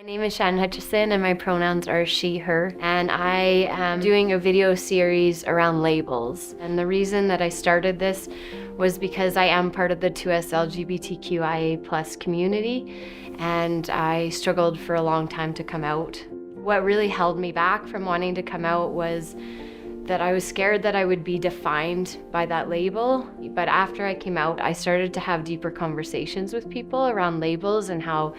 My name is Shannon Hutchison and my pronouns are she, her, and I am doing a video series around labels. And the reason that I started this was because I am part of the 2S LGBTQIA+ community, and I struggled for a long time to come out. What really held me back from wanting to come out was that I was scared that I would be defined by that label. But after I came out, I started to have deeper conversations with people around labels and how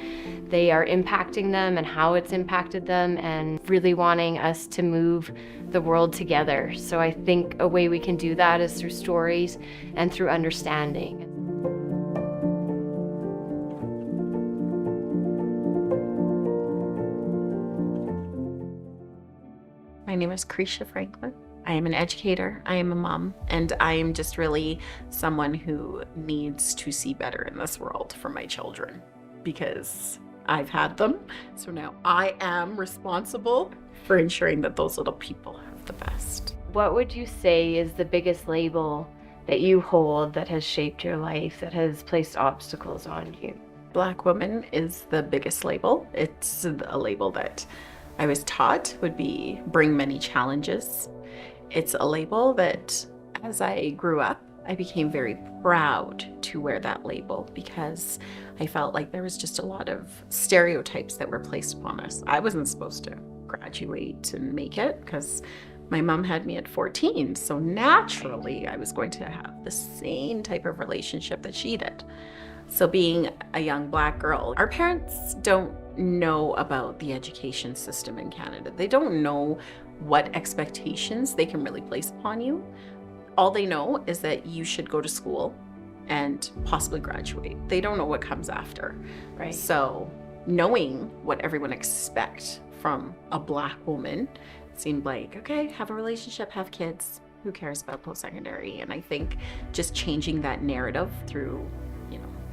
they are impacting them and how it's impacted them, and really wanting us to move the world together. So I think a way we can do that is through stories and through understanding. My name is Krisha Franklin. I am an educator, I am a mom, and I am just really someone who needs to see better in this world for my children because I've had them. So now I am responsible for ensuring that those little people have the best. What would you say is the biggest label that you hold that has shaped your life, that has placed obstacles on you? Black woman is the biggest label. It's a label that I was taught would bring many challenges. It's a label that, as I grew up, I became very proud to wear that label because I felt like there was just a lot of stereotypes that were placed upon us. I wasn't supposed to graduate and make it because my mom had me at 14, so naturally I was going to have the same type of relationship that she did. So being a young Black girl, our parents don't know about the education system in Canada. They don't know what expectations they can really place upon you. All they know is that you should go to school and possibly graduate. They don't know what comes after. Right. So knowing what everyone expects from a Black woman seemed like, okay, have a relationship, have kids, who cares about post-secondary? And I think just changing that narrative through,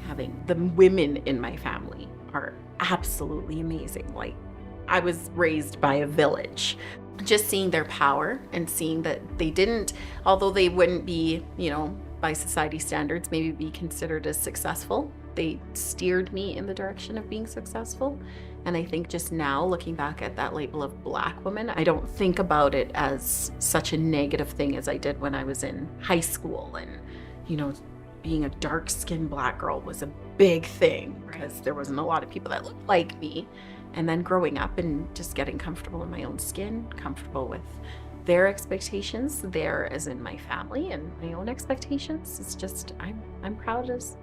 having the women in my family are absolutely amazing. Like, I was raised by a village. Just seeing their power and seeing that they didn't, although they wouldn't be, by society standards, maybe be considered as successful, they steered me in the direction of being successful. And I think just now, looking back at that label of Black woman, I don't think about it as such a negative thing as I did when I was in high school. And, being a dark-skinned Black girl was a big thing because there wasn't a lot of people that looked like me. And then growing up and just getting comfortable in my own skin, comfortable with their expectations, there as in my family, and my own expectations, it's just, I'm proud as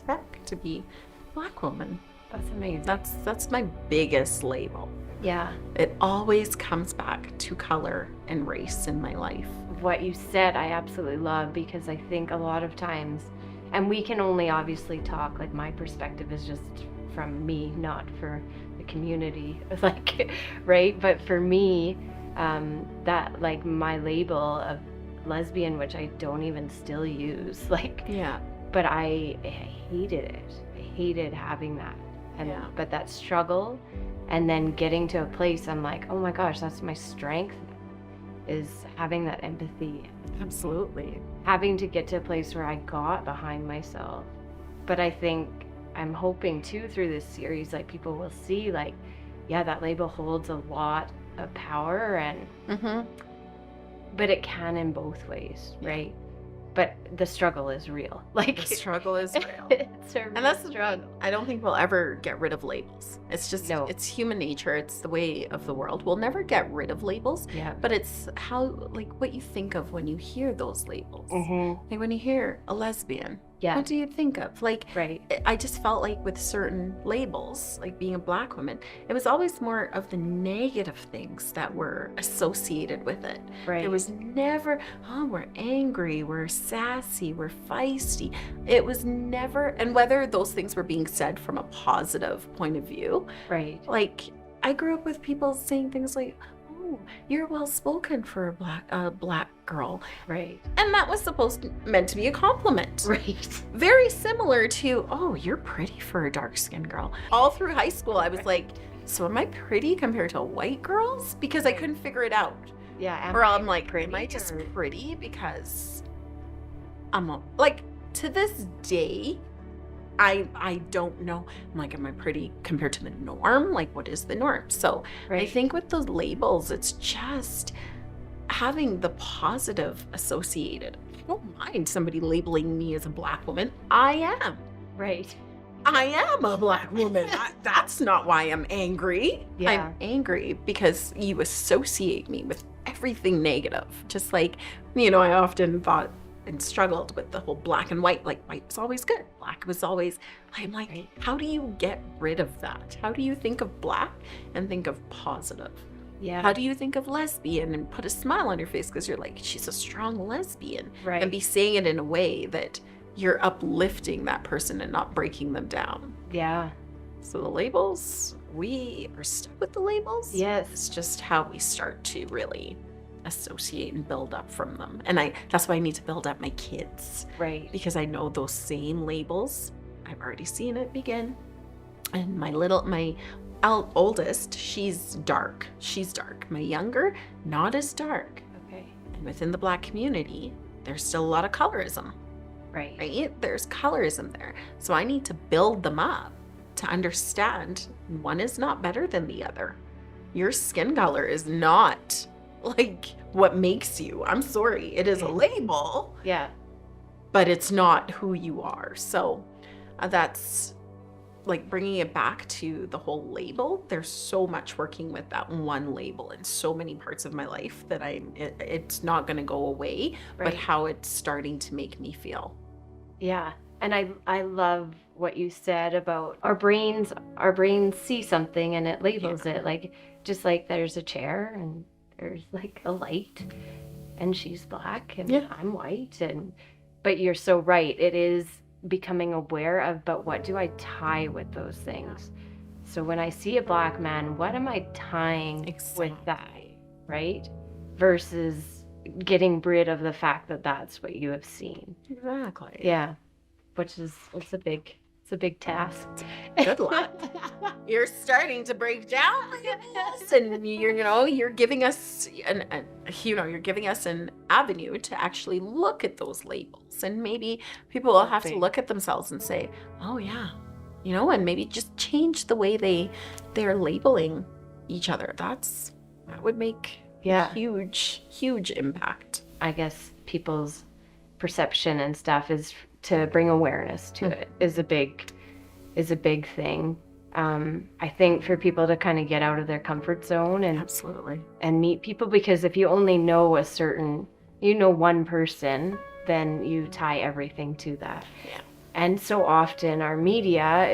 heck to be a Black woman. That's amazing. That's my biggest label. Yeah. It always comes back to color and race in my life. What you said, I absolutely love, because I think a lot of times, and we can only obviously talk, like, my perspective is just from me, not for the community, right? But for me, that, like, my label of lesbian, which I don't even still use, yeah. But I hated it. I hated having that. And Yeah. But that struggle, and then getting to a place, I'm like, oh my gosh, that's my strength, is having that empathy. Absolutely. Having to get to a place where I got behind myself. But I think I'm hoping too, through this series, like, people will see, like, yeah, that label holds a lot of power, and but it can in both ways, right? But the struggle is real. Like, the struggle is real. It's a real And that's struggle. I don't think we'll ever get rid of labels. It's just, No. It's human nature. It's the way of the world. We'll never get rid of labels, Yeah. but it's how, like, what you think of when you hear those labels. Mm-hmm. Like, when you hear a lesbian, Yeah. what do you think of? Like, Right. I just felt like with certain labels, like being a Black woman, it was always more of the negative things that were associated with it. Right. It was never, oh, we're angry, we're sassy, we're feisty. It was never, and whether those things were being said from a positive point of view, Right. like, I grew up with people saying things like, oh, you're well spoken for a black girl. Right. And that was meant to be a compliment. Right. Very similar to, oh, you're pretty for a dark-skinned girl. All through high school, I was like, so am I pretty compared to white girls? Because I couldn't figure it out. Yeah. Or I'm like, pretty, am I just or- pretty because I'm like, to this day, I don't know. I'm like, am I pretty compared to the norm? Like, what is the norm? So I think with those labels, it's just having the positive associated. I don't mind somebody labeling me as a Black woman. I am. Right. I am a Black woman. That's not why I'm angry. Yeah. I'm angry because you associate me with everything negative. Just like, I often thought and struggled with the whole black and white. Like, white was always good. Black was always, I'm like, how do you get rid of that? How do you think of Black and think of positive? Yeah. How do you think of lesbian and put a smile on your face because you're like, she's a strong lesbian. Right. And be saying it in a way that you're uplifting that person and not breaking them down. Yeah. So the labels, we are stuck with the labels. Yes. It's just how we start to really associate and build up from them. And that's why I need to build up my kids. Right. Because I know those same labels. I've already seen it begin. And my oldest, she's dark. She's dark. My younger, not as dark. Okay. And within the Black community, there's still a lot of colorism. Right? There's colorism there. So I need to build them up to understand one is not better than the other. Your skin color is not like what makes you. I'm sorry. It is a label. Yeah. But it's not who you are. So that's like bringing it back to the whole label. There's so much working with that one label in so many parts of my life that it's not going to go away, but how it's starting to make me feel. Yeah. And I love what you said about our brains see something and it labels it, like just like there's a chair and there's like a light and she's Black and I'm white, but you're so right. It is becoming aware of, but what do I tie with those things? So when I see a Black man, what am I tying with that, right? Versus getting rid of the fact that that's what you have seen. Exactly. Yeah. Which is, it's a big task. Good luck. You're starting to break down this, and you're giving us you're giving us an avenue to actually look at those labels, and maybe people will have to look at themselves and say, oh yeah, and maybe just change the way they're labeling each other. That would make huge impact. I guess people's perception and stuff is to bring awareness to it is a big thing. I think for people to kind of get out of their comfort zone and absolutely and meet people, because if you only know one person, then you tie everything to that. Yeah. And so often our media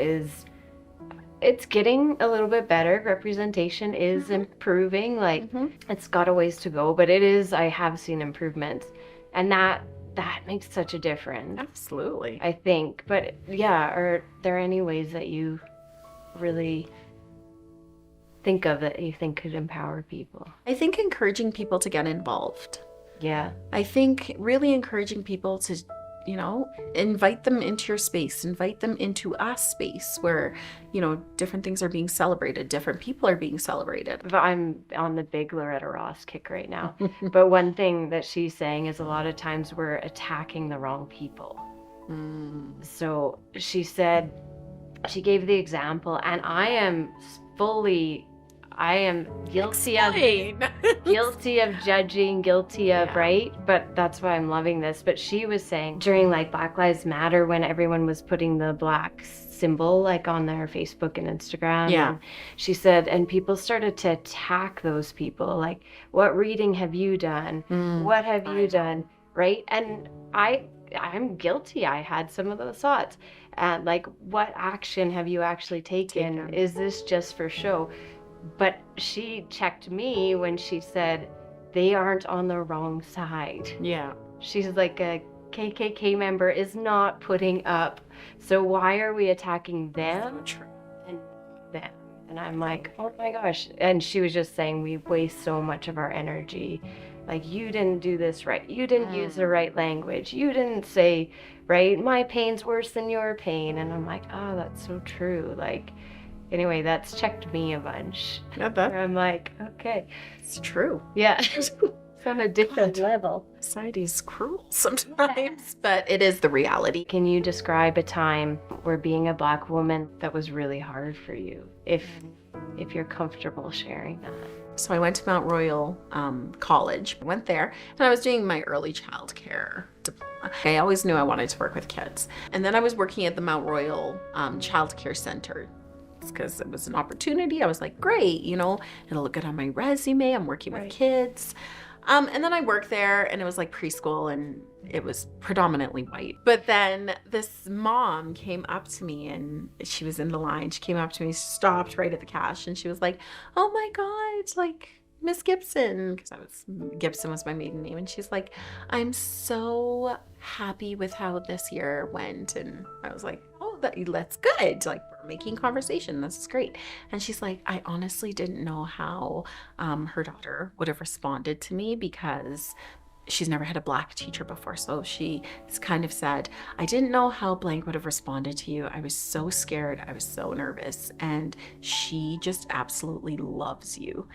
it's getting a little bit better. Representation is improving. Like it's got a ways to go, but I have seen improvements, and that makes such a difference. Absolutely. I think. But yeah, are there any ways that you really think of that you think could empower people? I think encouraging people to get involved. Yeah. I think really encouraging people to, invite them into your space, invite them into a space where, different things are being celebrated, different people are being celebrated. I'm on the big Loretta Ross kick right now. But one thing that she's saying is a lot of times we're attacking the wrong people. So she said, she gave the example, and I am guilty of judging, guilty of, right? But that's why I'm loving this. But she was saying during like Black Lives Matter, when everyone was putting the black symbol like on their Facebook and Instagram. Yeah. And she said, and people started to attack those people. Like, what reading have you done? What have you done? Right? And I'm guilty. I had some of those thoughts. And like, what action have you actually taken? Is this just for show? But she checked me when she said, they aren't on the wrong side. Yeah. She's like, a KKK member is not putting up. So why are we attacking them and them? And I'm like, oh my gosh. And she was just saying, we waste so much of our energy. Like, you didn't do this right. You didn't use the right language. You didn't say, right, my pain's worse than your pain. And I'm like, oh, that's so true. Like, anyway, that's checked me a bunch. Yeah, I'm like, okay. It's true. Yeah. It's on a different level. Society's cruel sometimes, but it is the reality. Can you describe a time where being a Black woman that was really hard for you, if you're comfortable sharing that? So I went to Mount Royal College. I went there and I was doing my early childcare diploma. I always knew I wanted to work with kids. And then I was working at the Mount Royal Childcare Center because it was an opportunity. I was like, great, you know, it'll look good on my resume. I'm working with kids. And then I worked there and it was like preschool and it was predominantly white. But then this mom came up to me and she was in the line. She came up to me, stopped right at the cash and she was like, oh my God, like Miss Gibson, because Gibson was my maiden name. And she's like, I'm so happy with how this year went. And I was like, oh, that's good. Like, we're making conversation. This is great. And she's like, I honestly didn't know how her daughter would have responded to me because she's never had a Black teacher before. So she kind of said, I didn't know how blank would have responded to you. I was so scared. I was so nervous. And she just absolutely loves you.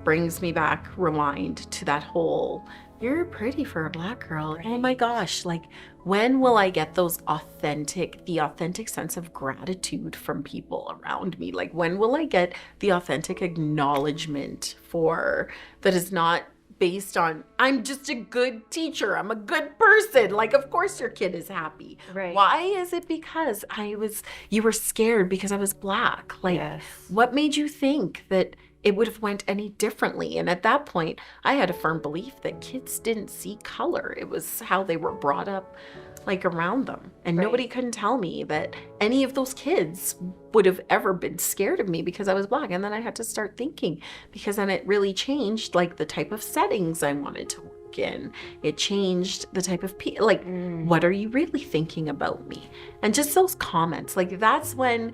Brings me back, rewind to that whole, you're pretty for a Black girl. Right. Oh my gosh, like when will I get the authentic sense of gratitude from people around me? Like when will I get the authentic acknowledgement for that is not based on, I'm just a good teacher, I'm a good person. Like, of course your kid is happy. Right. Why is it because you were scared because I was Black? Like, What made you think that it would have went any differently? And at that point, I had a firm belief that kids didn't see color. It was how they were brought up, like around them. And nobody couldn't tell me that any of those kids would have ever been scared of me because I was Black. And then I had to start thinking, because then it really changed like the type of settings I wanted to work in. It changed the type of people, like, what are you really thinking about me? And just those comments, like that's when,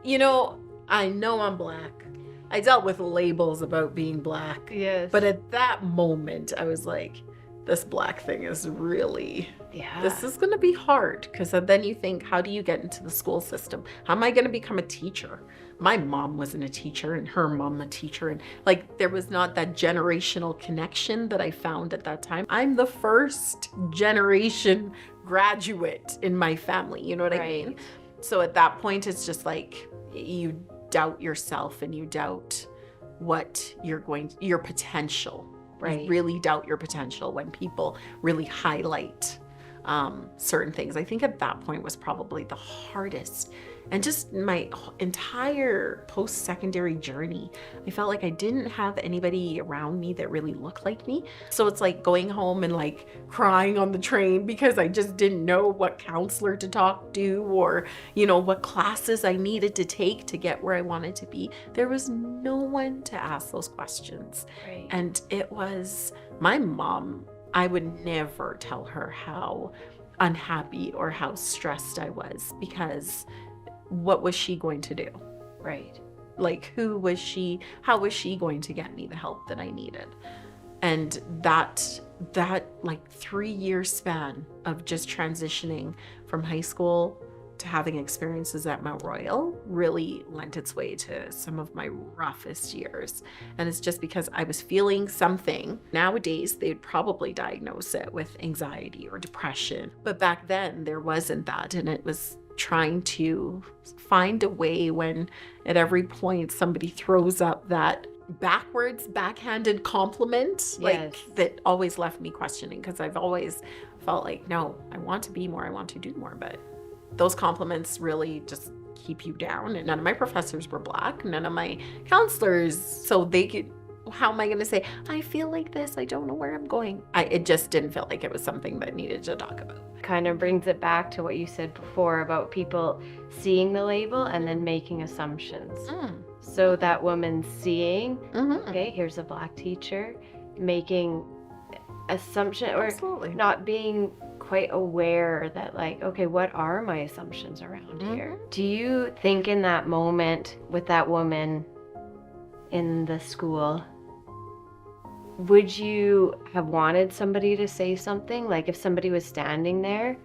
you know I'm Black. I dealt with labels about being Black. Yes. But at that moment, I was like, this Black thing is really, this is going to be hard. Because then you think, how do you get into the school system? How am I going to become a teacher? My mom wasn't a teacher and her mom a teacher. And like, there was not that generational connection that I found at that time. I'm the first generation graduate in my family. You know what I mean? So at that point, it's just like, you doubt yourself and you doubt what your potential, right? You really doubt your potential when people really highlight certain things. I think at that point was probably the hardest. And just my entire post-secondary journey, I felt like I didn't have anybody around me that really looked like me. So it's like going home and like crying on the train because I just didn't know what counselor to talk to or, you know, what classes I needed to take to get where I wanted to be. There was no one to ask those questions. Right. And it was my mom. I would never tell her how unhappy or how stressed I was, because what was she going to do? Right. Like, how was she going to get me the help that I needed? And that like 3-year span of just transitioning from high school to having experiences at Mount Royal really lent its way to some of my roughest years. And it's just because I was feeling something. Nowadays, they'd probably diagnose it with anxiety or depression. But back then, there wasn't that. And it was trying to find a way when at every point somebody throws up that backhanded compliment, like that always left me questioning, because I've always felt like, no, I want to be more, I want to do more, but those compliments really just keep you down. And none of my professors were Black, none of my counselors, so they could, how am I going to say, I feel like this, I don't know where I'm going. It just didn't feel like it was something that needed to talk about. Kind of brings it back to what you said before about people seeing the label and then making assumptions. So that woman seeing, okay, here's a Black teacher, making assumption or not being quite aware that, like, okay, what are my assumptions around here? Do you think in that moment with that woman in the school, would you have wanted somebody to say something? Like, if somebody was standing there,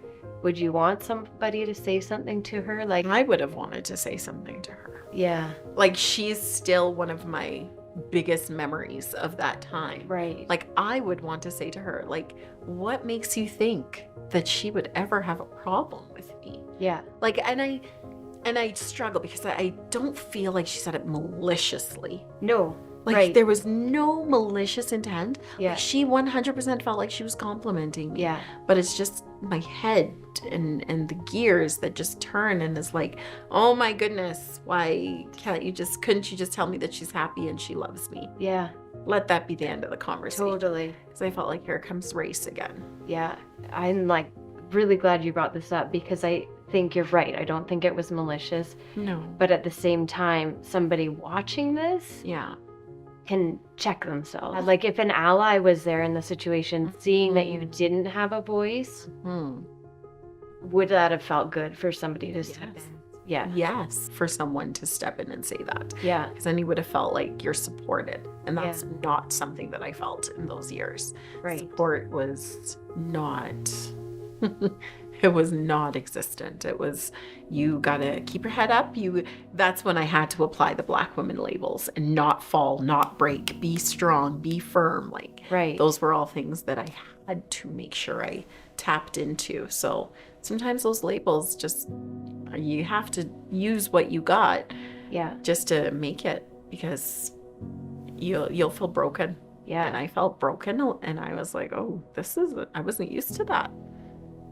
would you want somebody to say something to her? Like, I would have wanted to say something to her. Yeah. Like, she's still one of my biggest memories of that time. Right. Like, I would want to say to her, like, what makes you think that she would ever have a problem with me? Yeah. Like, and I struggle because I don't feel like she said it maliciously. No. Like, right. there was no malicious intent. Yeah. Like, she 100% felt like she was complimenting me. Yeah. But it's just my head and the gears that just turn and is like, oh my goodness, why couldn't you just tell me that she's happy and she loves me? Yeah. Let that be the end of the conversation. Totally. Because I felt like here comes race again. Yeah. I'm like really glad you brought this up because I think you're right. I don't think it was malicious. No. But at the same time, somebody watching this Yeah. can check themselves. Like if an ally was there in the situation, seeing that you didn't have a voice, would that have felt good for somebody to step in? Yeah. Yes. For someone to step in and say that. Yeah. Because then you would have felt like you're supported. And that's not something that I felt in those years. Right. Support was not, it was not existent. It was, you gotta keep your head up. That's when I had to apply the Black women labels and not fall, not break, be strong, be firm. Like, right. Those were all things that I had to make sure I tapped into. So sometimes those labels just, you have to use what you got. Yeah. Just to make it, because you'll feel broken. Yeah. And I felt broken and I was like, oh, I wasn't used to that.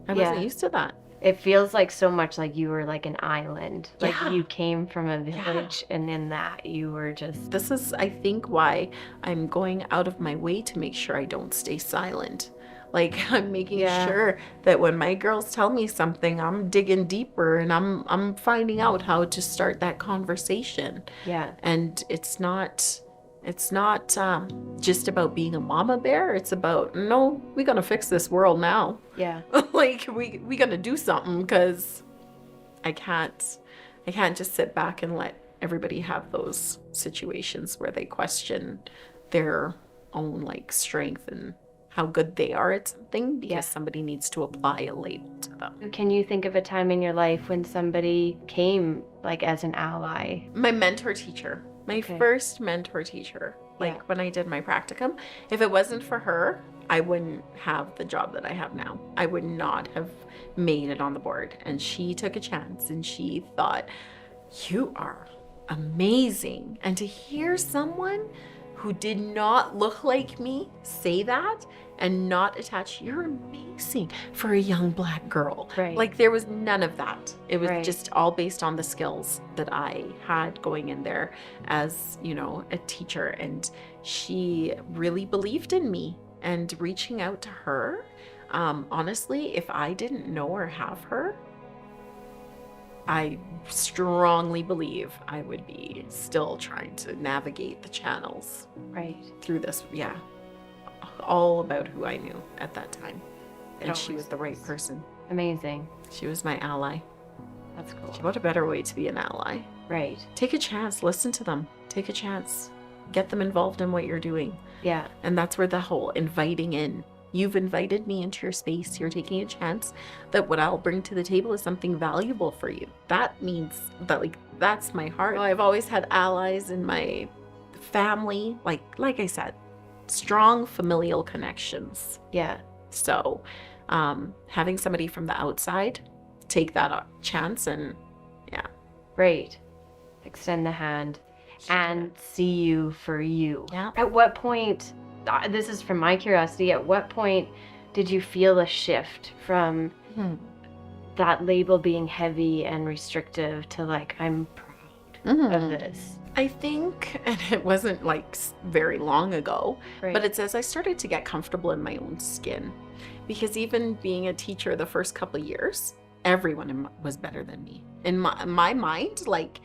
I wasn't used to that. It feels like so much like you were like an island. Like Yeah. you came from a village and in that you were just... This is, I think, why I'm going out of my way to make sure I don't stay silent. Like, I'm making sure that when my girls tell me something, I'm digging deeper and I'm finding out how to start that conversation. Yeah. And it's not just about being a mama bear. It's about, no, we're gonna fix this world now. Yeah. Like, we gonna do something, because I can't just sit back and let everybody have those situations where they question their own like strength and how good they are at something because somebody needs to apply a label to them. Can you think of a time in your life when somebody came like as an ally? My mentor teacher. My first mentor teacher, like when I did my practicum, if it wasn't for her, I wouldn't have the job that I have now. I would not have made it on the board. And she took a chance and she thought, you are amazing. And to hear someone who did not look like me say that and not attach, you're amazing for a young Black girl. Right. Like, there was none of that. It was just all based on the skills that I had going in there as, a teacher. And she really believed in me. And reaching out to her, honestly, if I didn't know or have her, I strongly believe I would be still trying to navigate the channels through this. Yeah. All about who I knew at that time. And she was the right person. Amazing. She was my ally. That's cool. What a better way to be an ally. Right. Take a chance. Listen to them. Take a chance. Get them involved in what you're doing. Yeah. And that's where the whole inviting in. You've invited me into your space. You're taking a chance that what I'll bring to the table is something valuable for you. That means that, like, that's my heart. I've always had allies in my family. Like I said, strong familial connections. Yeah. So having somebody from the outside take that chance and Right. Extend the hand and see you for you. Yeah. At what point, this is from my curiosity, at what point did you feel a shift from that label being heavy and restrictive to like, I'm proud of this? I think, and it wasn't like very long ago, but it's as I started to get comfortable in my own skin. Because even being a teacher the first couple of years, everyone was better than me. In my mind, like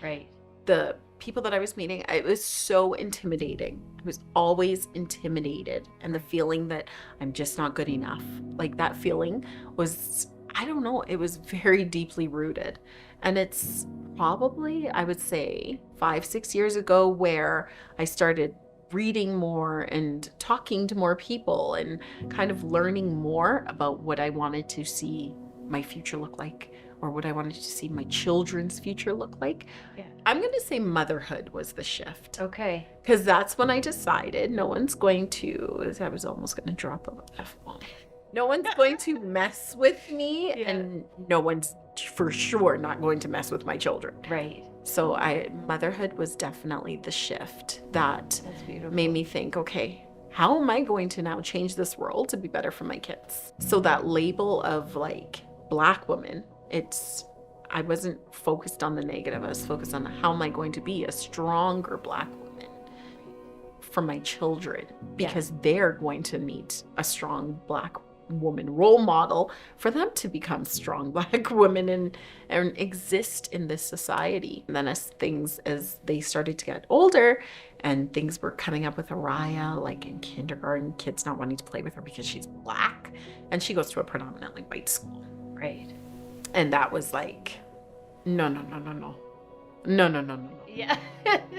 the people that I was meeting, it was so intimidating. I was always intimidated. And the feeling that I'm just not good enough, like that feeling was, I don't know, it was very deeply rooted. And it's probably, I would say, 5-6 years ago where I started reading more and talking to more people and kind of learning more about what I wanted to see my future look like, or what I wanted to see my children's future look like. Yeah. I'm going to say motherhood was the shift. Okay. Because that's when I decided no one's going to, I was almost going to drop a F-bomb. No one's going to mess with me, and no one's for sure not going to mess with my children. Right. So motherhood was definitely the shift that That's beautiful. made me think, okay, how am I going to now change this world to be better for my kids? So that label of like Black woman, I wasn't focused on the negative. I was focused on how am I going to be a stronger Black woman for my children, because they're going to need a strong Black woman role model for them to become strong Black women and exist in this society. And then as they started to get older and things were coming up with Araya, like in kindergarten, kids not wanting to play with her because she's Black, and she goes to a predominantly white school. Right. And that was like, no. Yeah.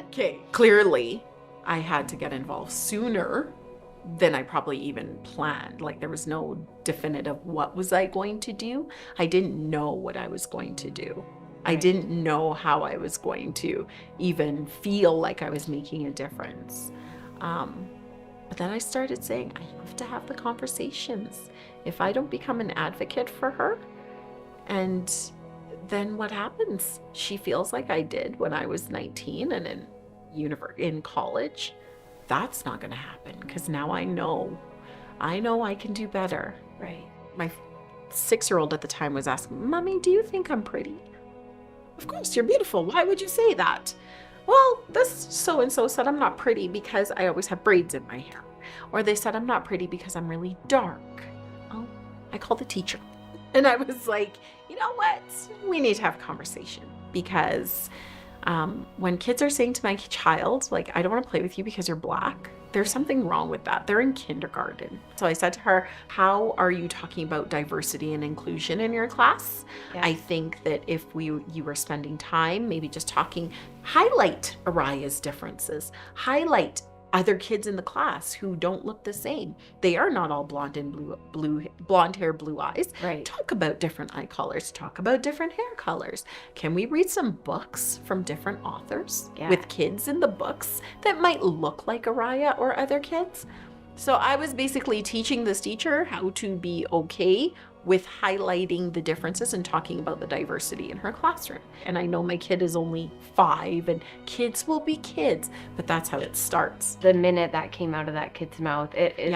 Okay. Clearly, I had to get involved sooner than I probably even planned. Like, there was no definitive what was I going to do. I didn't know what I was going to do. I didn't know how I was going to even feel like I was making a difference. But then I started saying, I have to have the conversations. If I don't become an advocate for her, and then what happens? She feels like I did when I was 19 and in college. That's not going to happen, because now I know I can do better. Right. My 6-year-old at the time was asking, Mommy, do you think I'm pretty? Of course, you're beautiful. Why would you say that? Well, this so-and-so said I'm not pretty because I always have braids in my hair. Or they said I'm not pretty because I'm really dark. Oh, I called the teacher. And I was like, you know what? We need to have a conversation, because when kids are saying to my child, like, I don't want to play with you because you're Black, there's something wrong with that. They're in kindergarten. So I said to her, how are you talking about diversity and inclusion in your class? Yeah. I think that if you were spending time, maybe just talking, highlight Araya's differences, highlight other kids in the class who don't look the same. They are not all blonde and blonde hair, blue eyes. Right. Talk about different eye colors. Talk about different hair colors. Can we read some books from different authors with kids in the books that might look like Araya or other kids? So I was basically teaching this teacher how to be okay with highlighting the differences and talking about the diversity in her classroom. And I know my kid is only 5 and kids will be kids, but that's how it starts. The minute that came out of that kid's mouth, it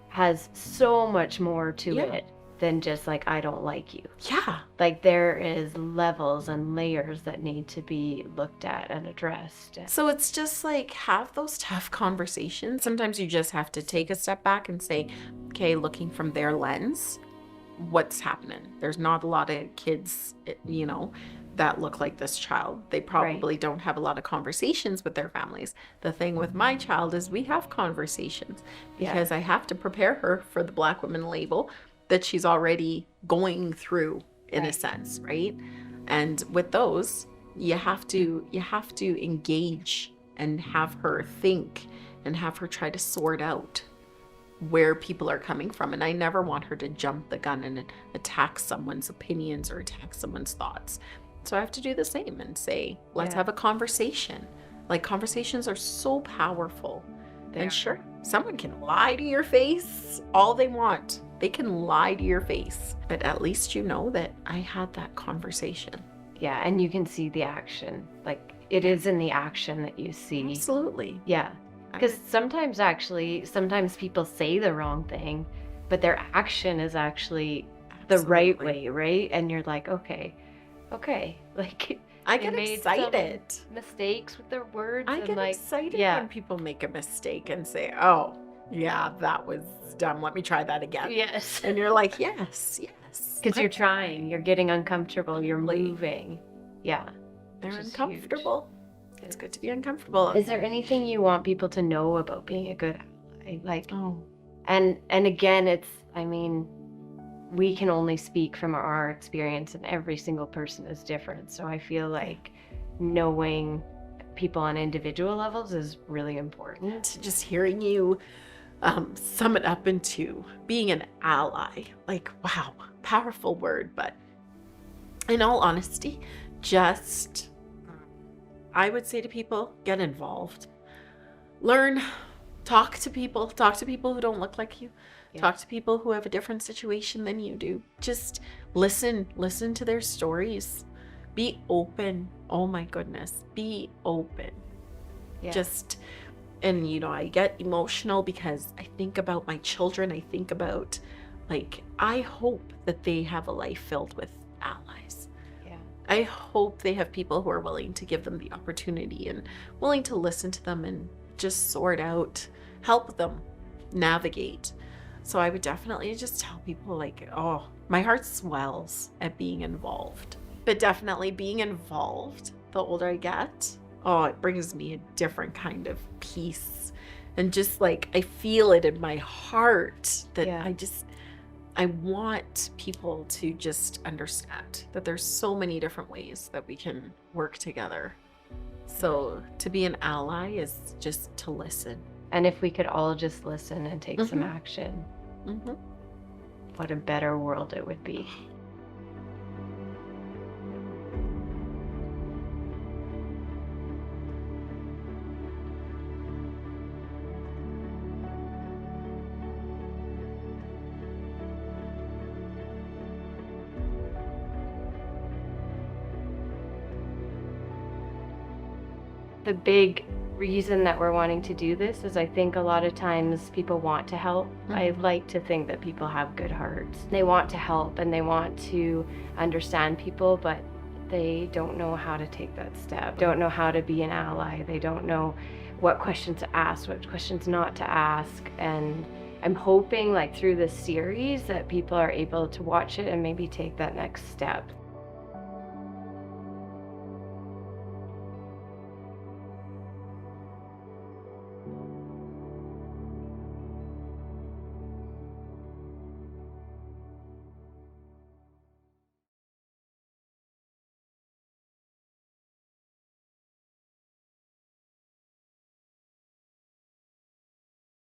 has so much more to it than just like, I don't like you. Yeah. Like, there is levels and layers that need to be looked at and addressed. So it's just like, have those tough conversations. Sometimes you just have to take a step back and say, okay, looking from their lens, what's happening? There's not a lot of kids, that look like this child. They probably don't have a lot of conversations with their families. The thing with my child is we have conversations, because I have to prepare her for the Black woman label that she's already going through, in a sense, right? And with those, you have to engage and have her think and have her try to sort out where people are coming from. And I never want her to jump the gun and attack someone's opinions or attack someone's thoughts. So I have to do the same and say, let's have a conversation. Like, conversations are so powerful. And sure, someone can lie to your face all they want. They can lie to your face, but at least you know that I had that conversation. Yeah, and you can see the action. Like, it is in the action that you see. Absolutely. Yeah. Because sometimes people say the wrong thing, but their action is actually the right way, right? And you're like, okay. Like, I get excited. Mistakes with their words. I get excited when people make a mistake and say, oh, yeah, that was dumb. Let me try that again. Yes. And you're like, yes. Because you're trying. You're getting uncomfortable. You're moving. Yeah. They're uncomfortable. It's good to be uncomfortable. Is there anything you want people to know about being a good ally? Like, and again, we can only speak from our experience, and every single person is different. So I feel like knowing people on individual levels is really important. Just hearing you sum it up into being an ally. Like, wow, powerful word, but in all honesty, just I would say to people, get involved. Learn, talk to people who don't look like you. Yeah. Talk to people who have a different situation than you do. Just listen to their stories. Be open. Oh my goodness, be open. Yeah. And I get emotional because I think about my children. I think about, like, I hope that they have a life filled with allies. Yeah. I hope they have people who are willing to give them the opportunity and willing to listen to them and just sort out, help them navigate. So I would definitely just tell people, like, oh, my heart swells at being involved. But definitely being involved, the older I get, oh, it brings me a different kind of peace. And just like, I feel it in my heart that Yeah. I want people to just understand that there's so many different ways that we can work together. So to be an ally is just to listen. And if we could all just listen and take some Mhm. action, Mm-hmm. what a better world it would be. The big reason that we're wanting to do this is I think a lot of times people want to help. I like to think that people have good hearts. They want to help and they want to understand people, but they don't know how to take that step. Don't know how to be an ally. They don't know what questions to ask, what questions not to ask. And I'm hoping, like, through this series that people are able to watch it and maybe take that next step.